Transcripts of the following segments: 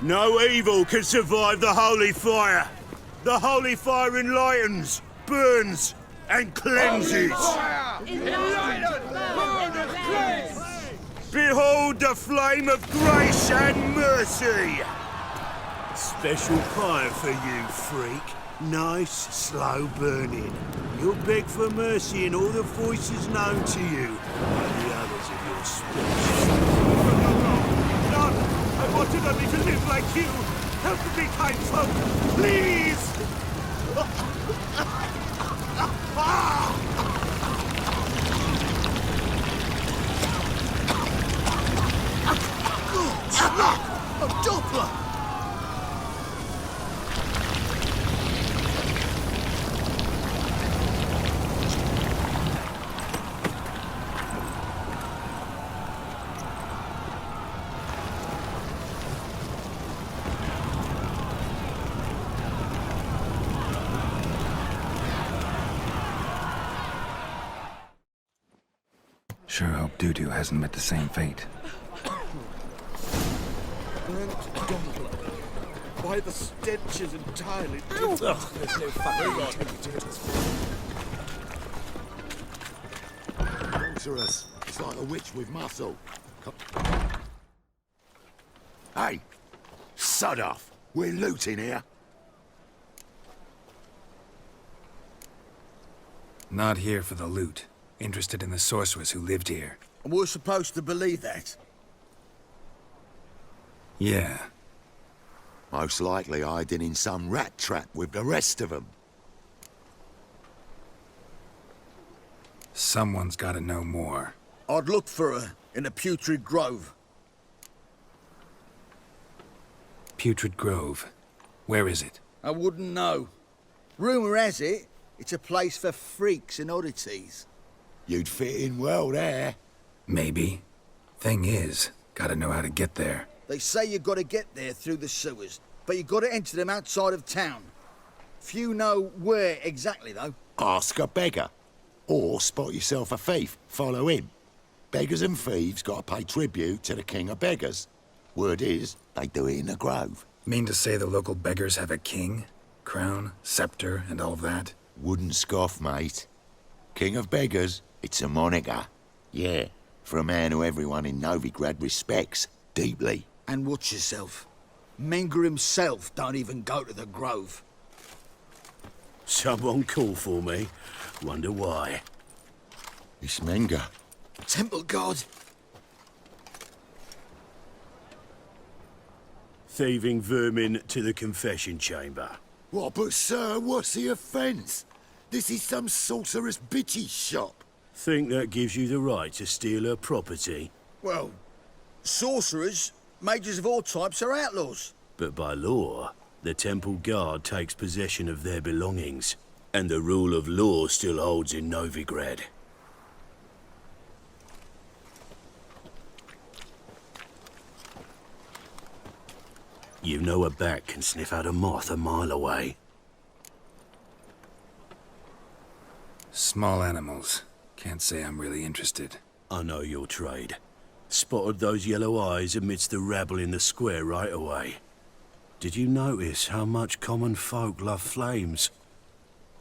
No evil can survive the holy fire. The holy fire enlightens, burns, and cleanses. Behold the flame of grace and mercy. Special fire for you, freak. Nice, slow burning. You'll beg for mercy in all the voices known to you by the others of your species. No, I wanted only to live like you. Help me, kind folk, please! Look! A Doppler! Sure hope Doo-Doo hasn't met the same fate. Burnt Doppler. Why, the stench is entirely different. Ugh, there's no fucking Sorceress. It's like a witch with muscle. Hey! Sod off! We're looting here. Not here for the loot. Interested in the sorceress who lived here. And we're supposed to believe that? Yeah. Most likely hiding in some rat trap with the rest of them. Someone's gotta know more. I'd look for her in the Putrid Grove. Putrid Grove. Where is it? I wouldn't know. Rumour has it, it's a place for freaks and oddities. You'd fit in well there. Maybe. Thing is, gotta know how to get there. They say you gotta get there through the sewers, but you gotta enter them outside of town. Few know where exactly, though. Ask a beggar. Or spot yourself a thief. Follow him. Beggars and thieves gotta pay tribute to the king of beggars. Word is, they do it in the grove. Mean to say the local beggars have a king? Crown, scepter, and all that? Wouldn't scoff, mate. King of beggars, it's a moniker. Yeah, for a man who everyone in Novigrad respects deeply. And watch yourself. Menger himself don't even go to the Grove. Someone call for me. Wonder why. It's Menger. Temple God! Thieving vermin to the confession chamber. What, but sir, what's the offence? This is some sorceress bitch's shop. Think that gives you the right to steal her property? Well, sorcerers, mages of all types are outlaws. But by law, the temple guard takes possession of their belongings, and the rule of law still holds in Novigrad. You know a bat can sniff out a moth a mile away. Small animals. Can't say I'm really interested. I know your trade. Spotted those yellow eyes amidst the rabble in the square right away. Did you notice how much common folk love flames?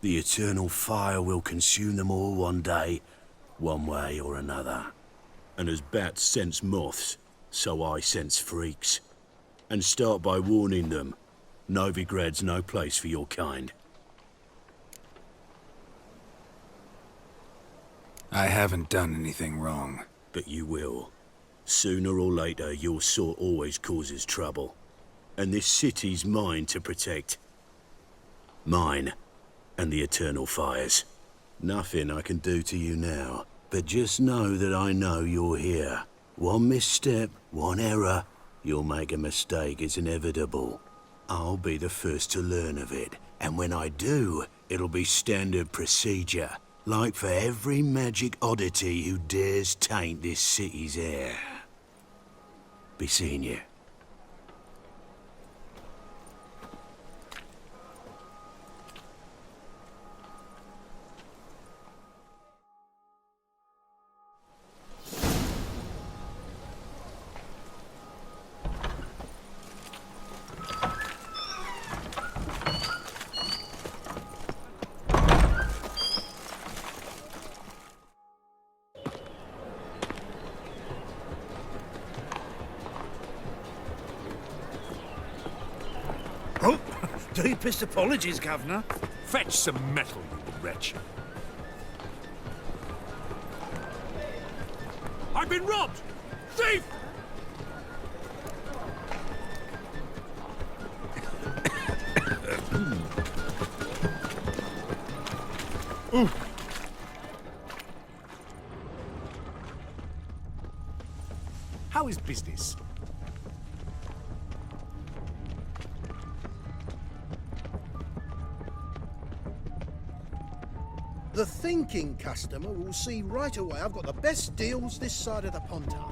The eternal fire will consume them all one day, one way or another. And as bats sense moths, so I sense freaks. And start by warning them, Novigrad's no place for your kind. I haven't done anything wrong. But you will. Sooner or later, your sort always causes trouble. And this city's mine to protect. Mine and the eternal fires. Nothing I can do to you now, but just know that I know you're here. One misstep, one error, you'll make a mistake, it's inevitable. I'll be the first to learn of it, and when I do, it'll be standard procedure. Like for every magic oddity who dares taint this city's air. Be seeing you. Deepest apologies, Governor. Fetch some metal, you wretch. I've been robbed! Thief! How is business? The thinking customer will see right away I've got the best deals this side of the Pontar.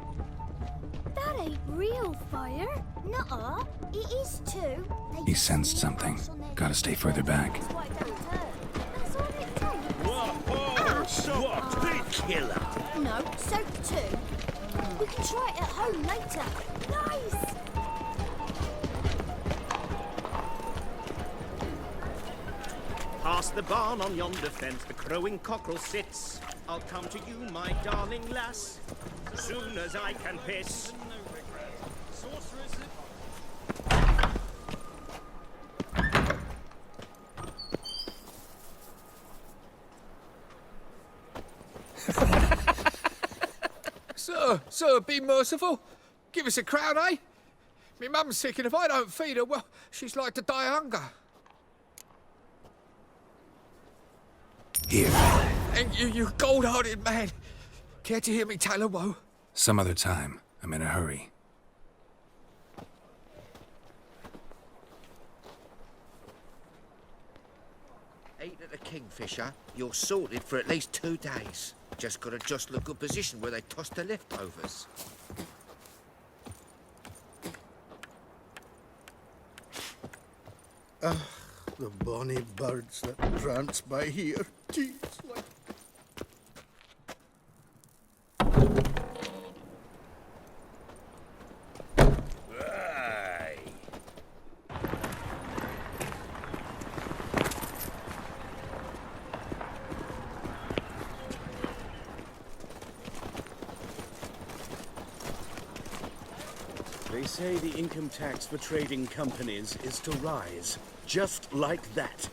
That ain't real fire. Nuh-uh. It is too. He sensed something. Gotta stay further back. That's why it don't turn. That's all it takes. Whoa! What? Big killer! No, soap too. We can try it at home later. Nice! Past the barn on yonder fence, the crowing cockerel sits. I'll come to you, my darling lass, soon as I can piss. Sir, be merciful. Give us a crown, eh? Me mum's sick, and if I don't feed her, well, she's like to die of hunger. Here. Thank you, you gold-hearted man. Care to hear me tell a woe? Some other time. I'm in a hurry. Ate at the Kingfisher, you're sorted for at least 2 days. Just gotta jostle a good position where they toss the leftovers. The bonny birds that prance by here. Jeez, like... Aye. They say the income tax for trading companies is to rise, just like that.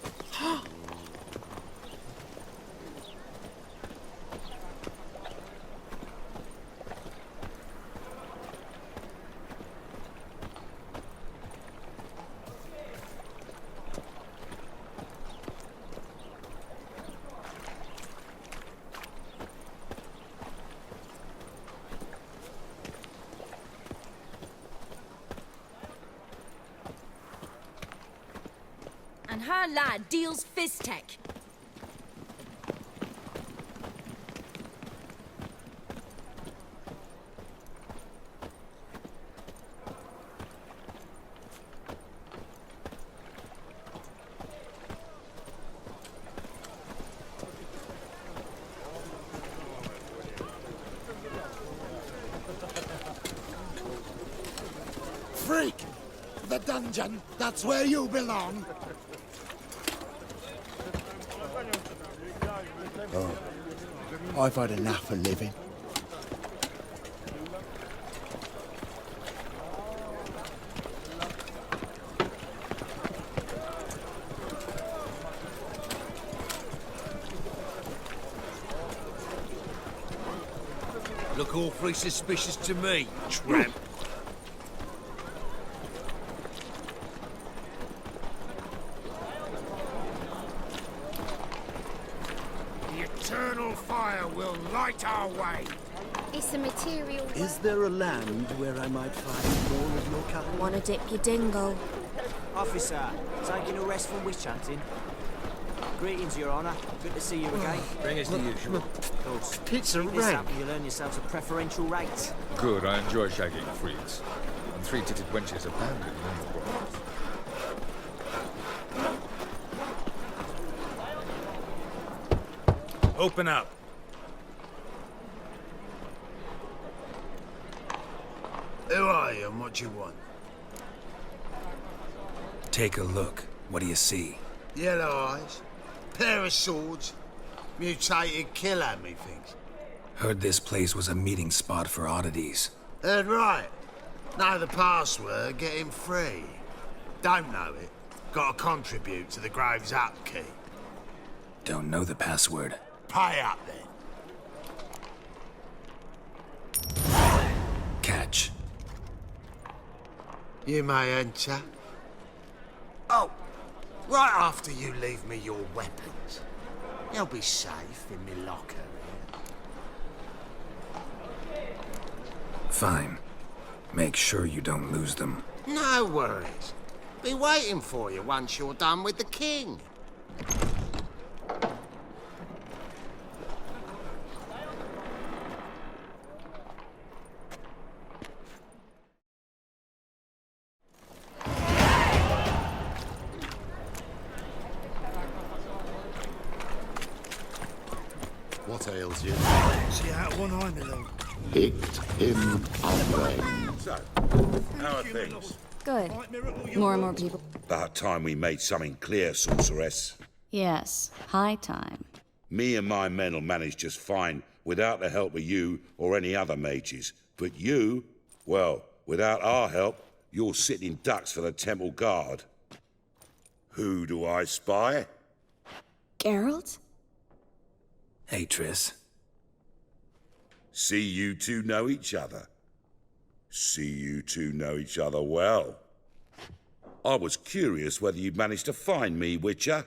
And her lad deals Fiztech. Freak! The dungeon, that's where you belong. I've had enough of living. Look awfully suspicious to me, tramp. The eternal fire will light our way. It's a material. Is there a land where I might find more of your kind? Wanna dip your dingle? Officer, taking a rest from witch hunting. Greetings, Your Honour. Good to see you again. Bring us the usual. Good. It's a Keep this rank. up and you'll earn yourselves a preferential rate. Good, I enjoy shagging freaks. And three-titted wenches abound in the world. Open up. Who are you and what you want? Take a look. What do you see? Yellow eyes, pair of swords, mutated killer, methinks. Heard this place was a meeting spot for oddities. Heard right. Know the password, get him free. Don't know it. Gotta contribute to the Grove's upkeep. Don't know the password. Pay up then. Catch. You may enter. Oh, right after you leave me your weapons. They'll be safe in me locker here. Fine. Make sure you don't lose them. No worries. Be waiting for you once you're done with the king. What ails you? See out one eye, my lord. Picked him up. So, how are things? Good. More and more people. About time we made something clear, sorceress. Yes, high time. Me and my men'll manage just fine without the help of you or any other mages. But you, well, without our help, you're sitting ducks for the temple guard. Who do I spy? Geralt? Hey, Triss. See you two know each other. See you two know each other well. I was curious whether you'd managed to find me, Witcher.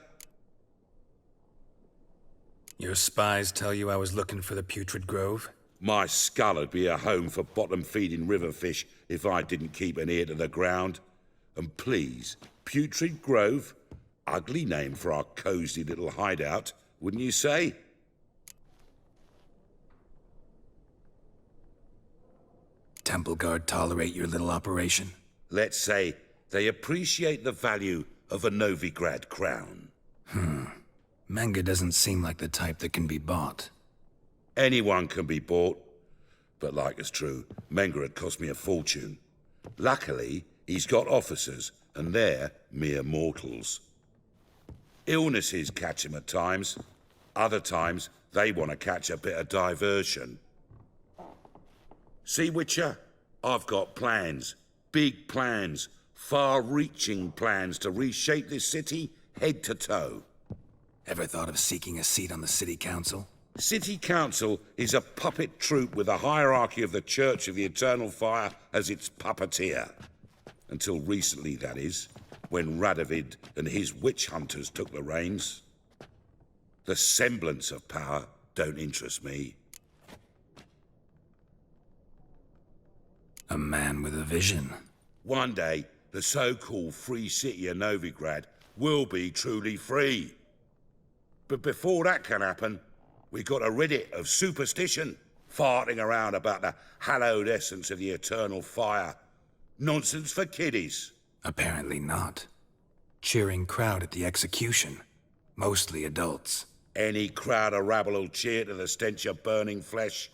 Your spies tell you I was looking for the Putrid Grove? My skull'd be a home for bottom-feeding river fish if I didn't keep an ear to the ground. And please, Putrid Grove? Ugly name for our cosy little hideout, wouldn't you say? Temple Guard tolerate your little operation? Let's say they appreciate the value of a Novigrad crown. Manga doesn't seem like the type that can be bought. Anyone can be bought. But like it's true, Menga had cost me a fortune. Luckily, he's got officers, and they're mere mortals. Illnesses catch him at times. Other times, they want to catch a bit of diversion. See, Witcher? I've got plans. Big plans. Far-reaching plans to reshape this city head to toe. Ever thought of seeking a seat on the city council? City Council is a puppet troupe with a hierarchy of the Church of the Eternal Fire as its puppeteer. Until recently, that is, when Radovid and his witch hunters took the reins. The semblance of power don't interest me. A man with a vision. One day, the so-called free city of Novigrad will be truly free. But before that can happen, we got to rid it of superstition, farting around about the hallowed essence of the eternal fire. Nonsense for kiddies. Apparently not. Cheering crowd at the execution. Mostly adults. Any crowd of rabble will cheer to the stench of burning flesh.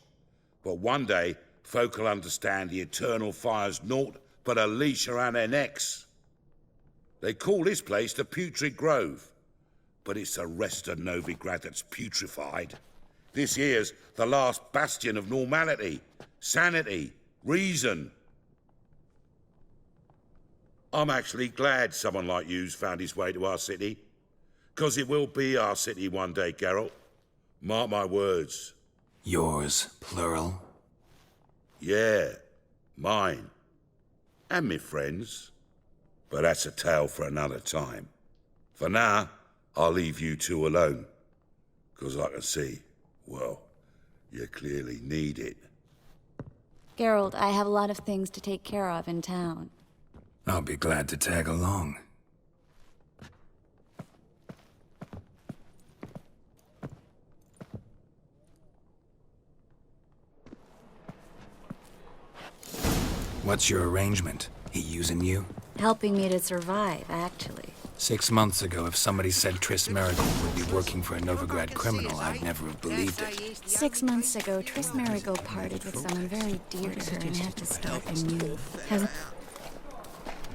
But one day, folk will understand the eternal fire's naught but a leash around their necks. They call this place the Putrid Grove. But it's the rest of Novigrad that's putrefied. This here's the last bastion of normality, sanity, reason. I'm actually glad someone like you's found his way to our city. 'Cause it will be our city one day, Geralt. Mark my words. Yours, plural? Yeah, mine. And me friends. But that's a tale for another time. For now, I'll leave you two alone. 'Cause I can see, well, you clearly need it. Geralt, I have a lot of things to take care of in town. I'll be glad to tag along. What's your arrangement? He using you? Helping me to survive, actually. 6 months ago, if somebody said Triss Marigold would be working for a Novigrad criminal, I'd never have believed it. 6 months ago, Triss Marigold parted with someone very dear to her and had to start anew.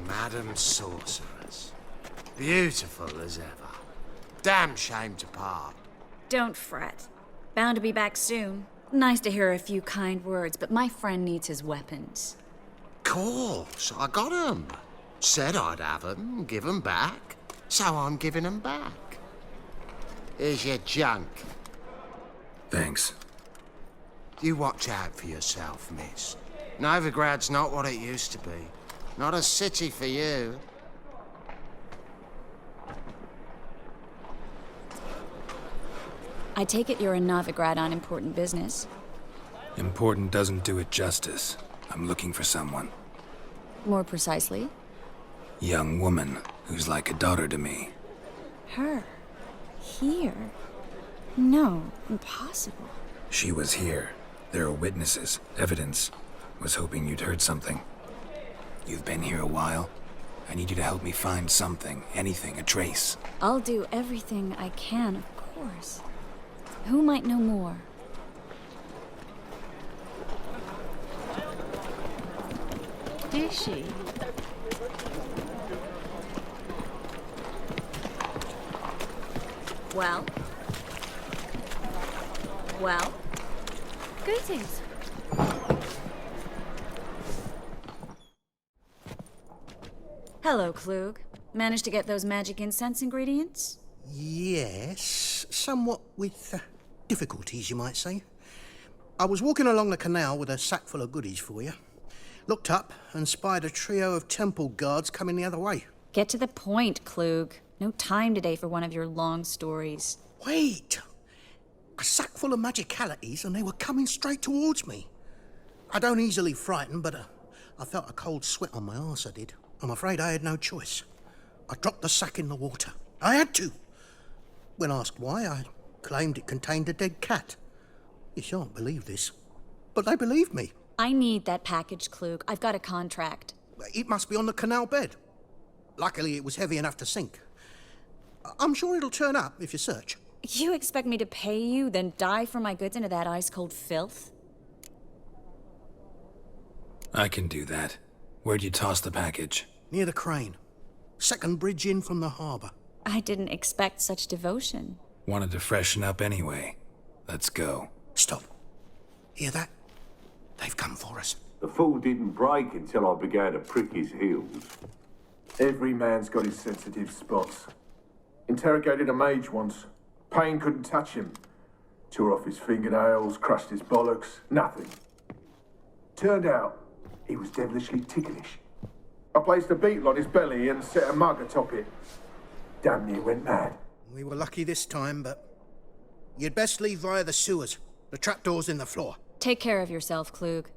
Madam Sorceress. Beautiful as ever. Damn shame to part. Don't fret. Bound to be back soon. Nice to hear a few kind words, but my friend needs his weapons. Course, I got 'em. Said I'd have 'em, give 'em back. So I'm giving them back. Here's your junk. Thanks. You watch out for yourself, miss. Novigrad's not what it used to be. Not a city for you. I take it you're in Novigrad on important business. Important doesn't do it justice. I'm looking for someone. More precisely? Young woman who's like a daughter to me. Her? Here? No, impossible. She was here. There are witnesses, evidence. Was hoping you'd heard something. You've been here a while. I need you to help me find something, anything, a trace. I'll do everything I can, of course. Who might know more? Is she? Well? Well? Greetings. Hello, Klug. Managed to get those magic incense ingredients? Yes, somewhat with difficulties, you might say. I was walking along the canal with a sack full of goodies for you. Looked up and spied a trio of temple guards coming the other way. Get to the point, Klug. No time today for one of your long stories. Wait! A sack full of magicalities and they were coming straight towards me. I don't easily frighten, but I felt a cold sweat on my arse, I did. I'm afraid I had no choice. I dropped the sack in the water. I had to. When asked why, I claimed it contained a dead cat. You shan't believe this, but they believed me. I need that package, Klug. I've got a contract. It must be on the canal bed. Luckily, it was heavy enough to sink. I'm sure it'll turn up if you search. You expect me to pay you, then dive for my goods into that ice-cold filth? I can do that. Where'd you toss the package? Near the crane. Second bridge in from the harbour. I didn't expect such devotion. Wanted to freshen up anyway. Let's go. Stop. Hear that? They've come for us. The fool didn't break until I began to prick his heels. Every man's got his sensitive spots. Interrogated a mage once. Pain couldn't touch him. Tore off his fingernails, crushed his bollocks, nothing. Turned out, he was devilishly ticklish. I placed a beetle on his belly and set a mug atop it. Damn near went mad. We were lucky this time, but you'd best leave via the sewers. The trapdoor's in the floor. Take care of yourself, Klug.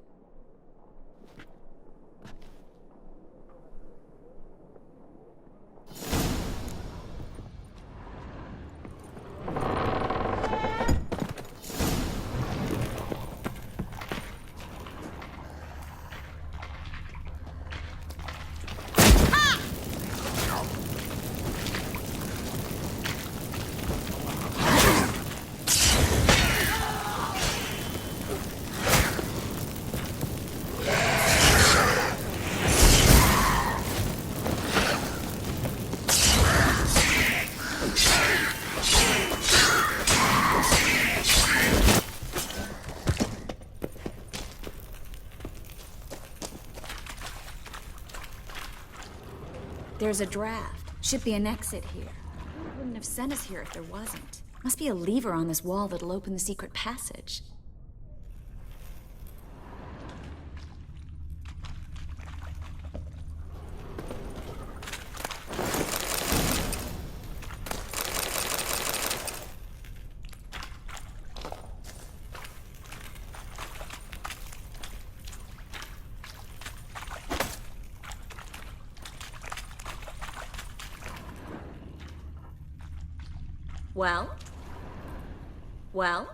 There's a draft. Should be an exit here. Wouldn't have sent us here if there wasn't. Must be a lever on this wall that'll open the secret passage. Well? Well?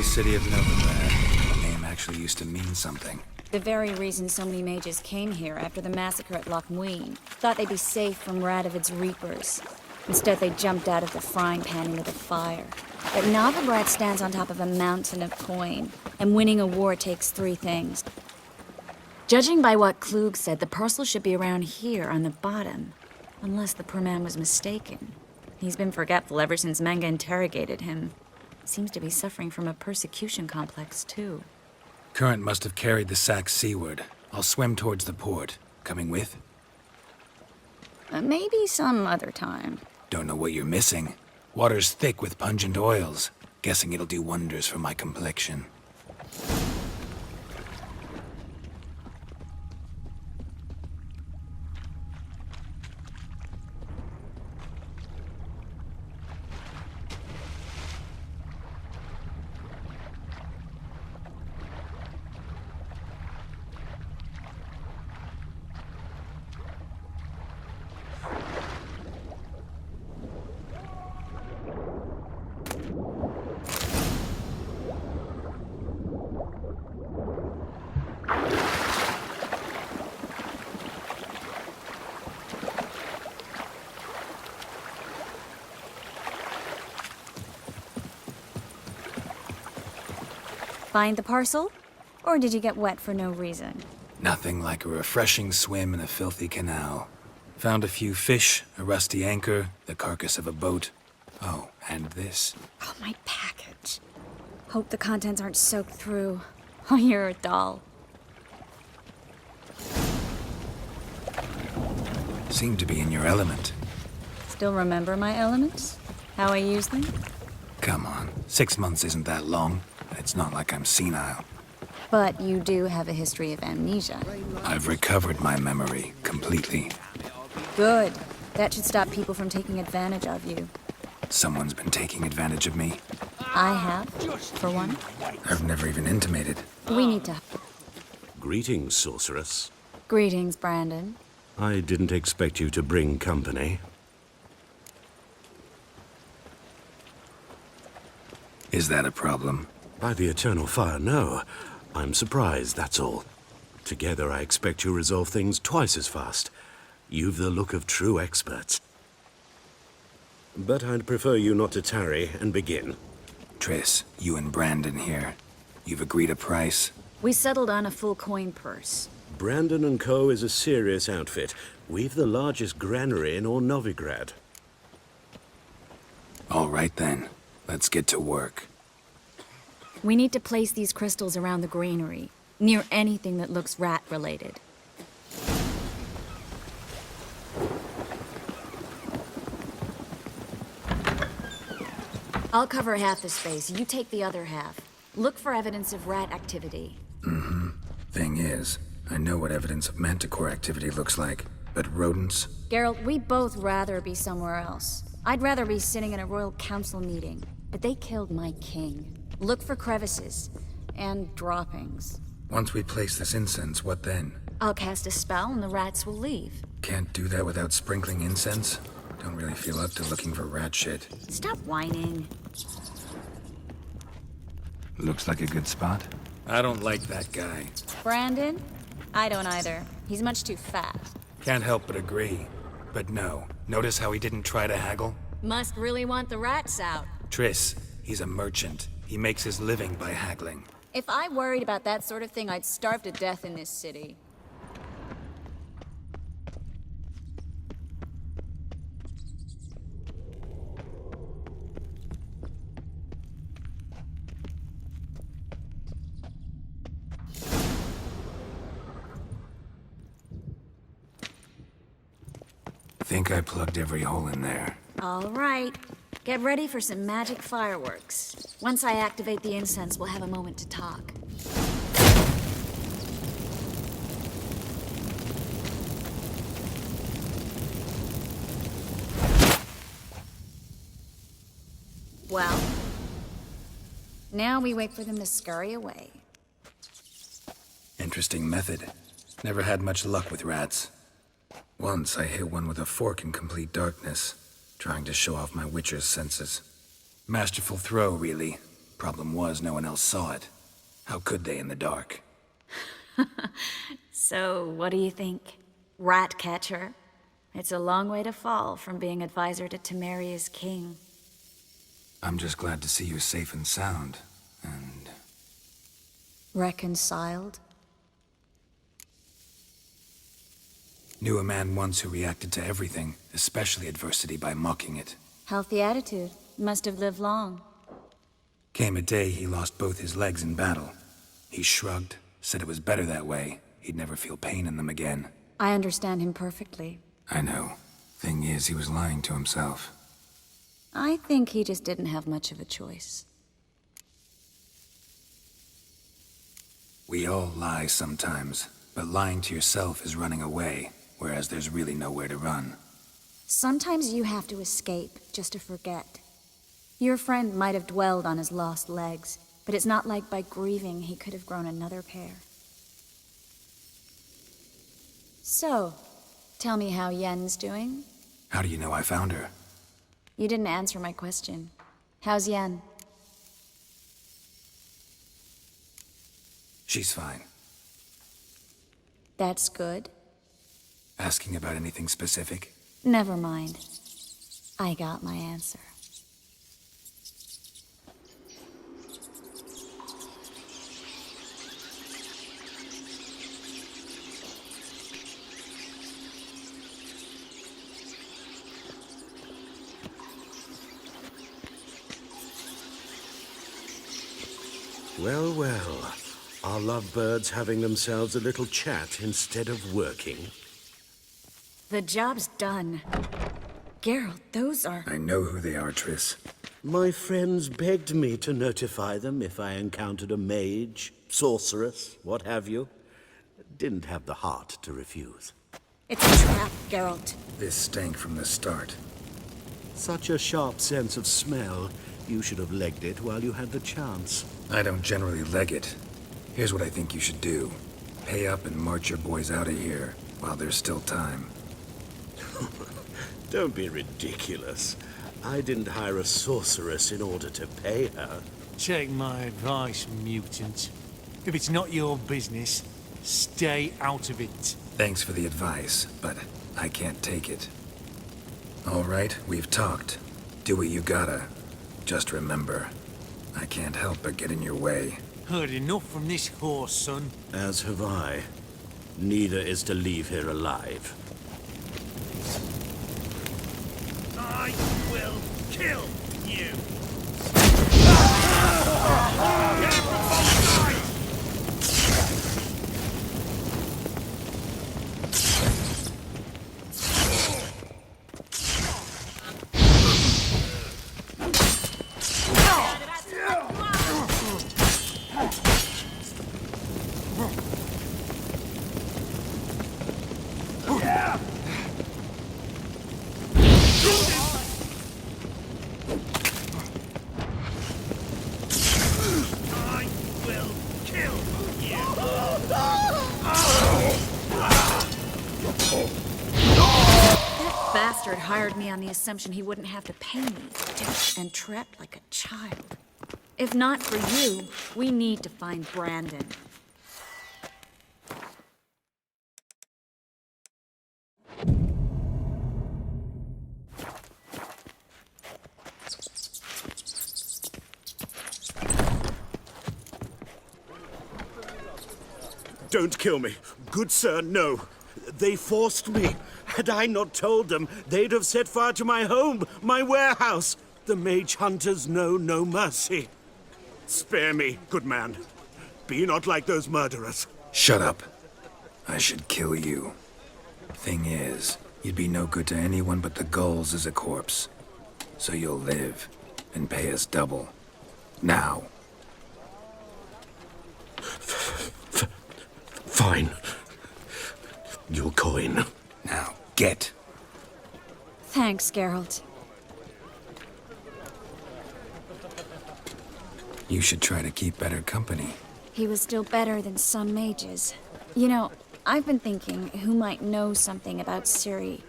city of Novigrad. The name actually used to mean something. The very reason so many mages came here after the massacre at Loch Muin. Thought they'd be safe from Radovid's reapers. Instead, they jumped out of the frying pan into the fire. But Novigrad stands on top of a mountain of coin, and winning a war takes 3 things. Judging by what Klug said, the parcel should be around here on the bottom. Unless the poor man was mistaken. He's been forgetful ever since Manga interrogated him. Seems to be suffering from a persecution complex, too. Current must have carried the sack seaward. I'll swim towards the port. Coming with? Maybe some other time. Don't know what you're missing. Water's thick with pungent oils. Guessing it'll do wonders for my complexion. Find the parcel? Or did you get wet for no reason? Nothing like a refreshing swim in a filthy canal. Found a few fish, a rusty anchor, the carcass of a boat. Oh, and this. Oh, my package. Hope the contents aren't soaked through. Oh, you're a doll. Seem to be in your element. Still remember my elements? How I use them? Come on, 6 months isn't that long. It's not like I'm senile. But you do have a history of amnesia. I've recovered my memory completely. Good. That should stop people from taking advantage of you. Someone's been taking advantage of me. I have, for one. I've never even intimated. We need to... Greetings, sorceress. Greetings, Brandon. I didn't expect you to bring company. Is that a problem? By the eternal fire, no. I'm surprised, that's all. Together, I expect you resolve things twice as fast. You've the look of true experts. But I'd prefer you not to tarry and begin. Triss, you and Brandon here. You've agreed a price? We settled on a full coin purse. Brandon & Co. is a serious outfit. We've the largest granary in all Novigrad. All right then. Let's get to work. We need to place these crystals around the granary, near anything that looks rat-related. I'll cover half the space, you take the other half. Look for evidence of rat activity. Mm-hmm. Thing is, I know what evidence of manticore activity looks like, but rodents? Geralt, we'd both rather be somewhere else. I'd rather be sitting in a royal council meeting, but they killed my king. Look for crevices and droppings. Once we place this incense, what then? I'll cast a spell and the rats will leave. Can't do that without sprinkling incense? Don't really feel up to looking for rat shit. Stop whining. Looks like a good spot. I don't like that guy. Brandon? I don't either. He's much too fat. Can't help but agree. But no, notice how he didn't try to haggle? Must really want the rats out. Triss, he's a merchant. He makes his living by haggling. If I worried about that sort of thing, I'd starve to death in this city. Think I plugged every hole in there. All right. Get ready for some magic fireworks. Once I activate the incense, we'll have a moment to talk. Well, now we wait for them to scurry away. Interesting method. Never had much luck with rats. Once I hit one with a fork in complete darkness, trying to show off my witcher's senses. Masterful throw, really. Problem was, no one else saw it. How could they in the dark? So, what do you think? Rat catcher? It's a long way to fall from being advisor to Temeria's king. I'm just glad to see you safe and sound, and... Reconciled? Knew a man once who reacted to everything, especially adversity, by mocking it. Healthy attitude. Must have lived long. Came a day he lost both his legs in battle. He shrugged, said it was better that way. He'd never feel pain in them again. I understand him perfectly. I know. Thing is, he was lying to himself. I think he just didn't have much of a choice. We all lie sometimes, but lying to yourself is running away, whereas there's really nowhere to run. Sometimes you have to escape just to forget. Your friend might have dwelled on his lost legs, but it's not like by grieving he could have grown another pair. So, tell me how Yen's doing? How do you know I found her? You didn't answer my question. How's Yen? She's fine. That's good. Asking about anything specific? Never mind. I got my answer. Well, well. Are lovebirds having themselves a little chat instead of working? The job's done. Geralt, those are... I know who they are, Triss. My friends begged me to notify them if I encountered a mage, sorceress, what have you. Didn't have the heart to refuse. It's a trap, Geralt. This stank from the start. Such a sharp sense of smell. You should have legged it while you had the chance. I don't generally leg it. Here's what I think you should do. Pay up and march your boys out of here while there's still time. Don't be ridiculous. I didn't hire a sorceress in order to pay her. Take my advice, mutant. If it's not your business, stay out of it. Thanks for the advice, but I can't take it. All right, we've talked. Do what you gotta. Just remember, I can't help but get in your way. Heard enough from this horse, son. As have I. Neither is to leave here alive. I will kill you! Bastard hired me on the assumption he wouldn't have to pay me, and trapped like a child. If not for you, we need to find Brandon. Don't kill me. Good sir, no. They forced me. Had I not told them, they'd have set fire to my home, my warehouse. The mage hunters know no mercy. Spare me, good man. Be not like those murderers. Shut up. I should kill you. Thing is, you'd be no good to anyone but the gulls as a corpse. So you'll live and pay us double. Now. Fine. Your coin. Now, get. Thanks, Geralt. You should try to keep better company. He was still better than some mages. You know, I've been thinking who might know something about Ciri.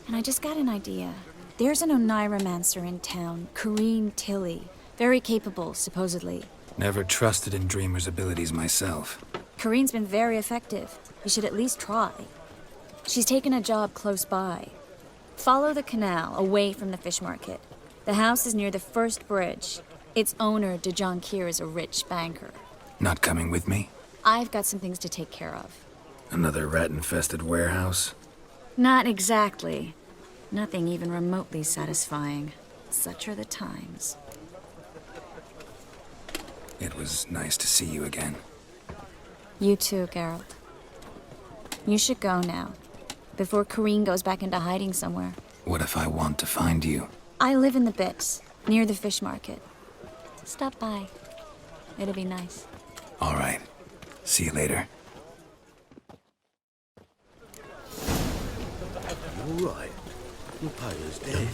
And I just got an idea. There's an Oneiromancer in town, Corrine Tilly. Very capable, supposedly. Never trusted in Dreamer's abilities myself. Corinne's been very effective. You should at least try. She's taken a job close by. Follow the canal, away from the fish market. The house is near the first bridge. Its owner, DeJohn Keir, is a rich banker. Not coming with me? I've got some things to take care of. Another rat-infested warehouse? Not exactly. Nothing even remotely satisfying. Such are the times. It was nice to see you again. You too, Geralt. You should go now, before Corinne goes back into hiding somewhere. What if I want to find you? I live in the Bits, near the fish market. Stop by. It'll be nice. All right. See you later. You all right? Your paler's dead.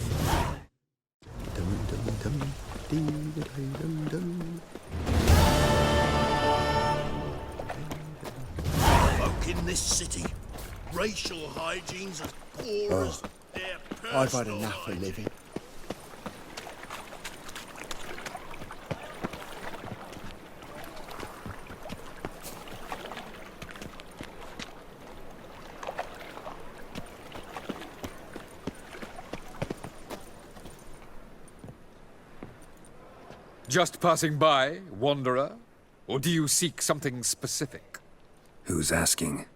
Folk in this city, racial hygiene's as poor as their personal I've had enough of living. Just passing by, wanderer? Or do you seek something specific? Who's asking?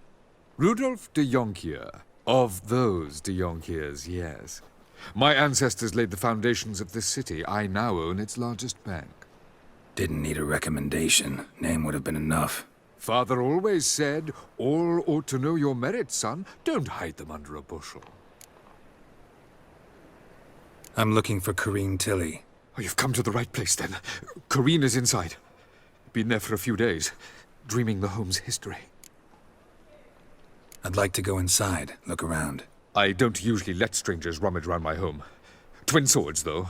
Rudolf de Jonkier. Of those de Jonkiers, yes. My ancestors laid the foundations of this city. I now own its largest bank. Didn't need a recommendation. Name would have been enough. Father always said, all ought to know your merits, son. Don't hide them under a bushel. I'm looking for Corinne Tilly. Oh, you've come to the right place, then. Corinne is inside. Been there for a few days, dreaming the home's history. I'd like to go inside, look around. I don't usually let strangers rummage around my home. Twin swords, though.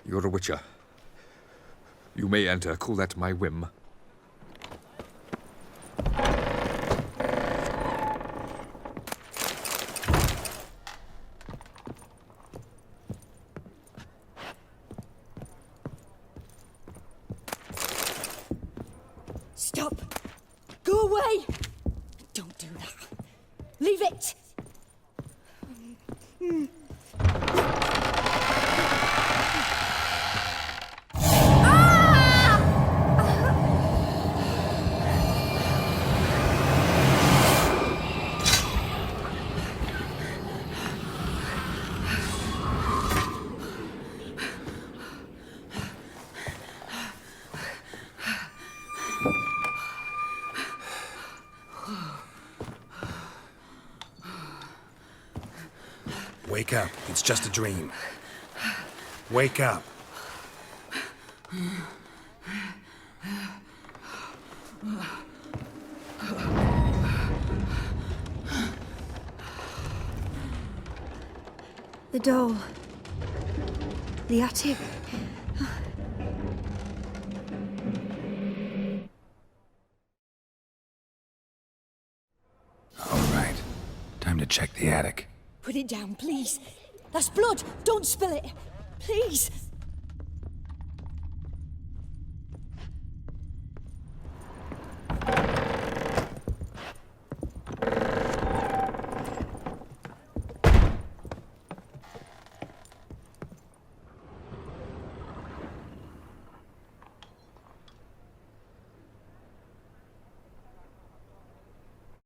You're a witcher. You may enter, call that my whim. Stop! Go away! Don't do that. Leave it! Wake up. It's just a dream. Wake up. The doll. The attic. All right. Time to check the attic. Put it down, please. That's blood. Don't spill it. Please.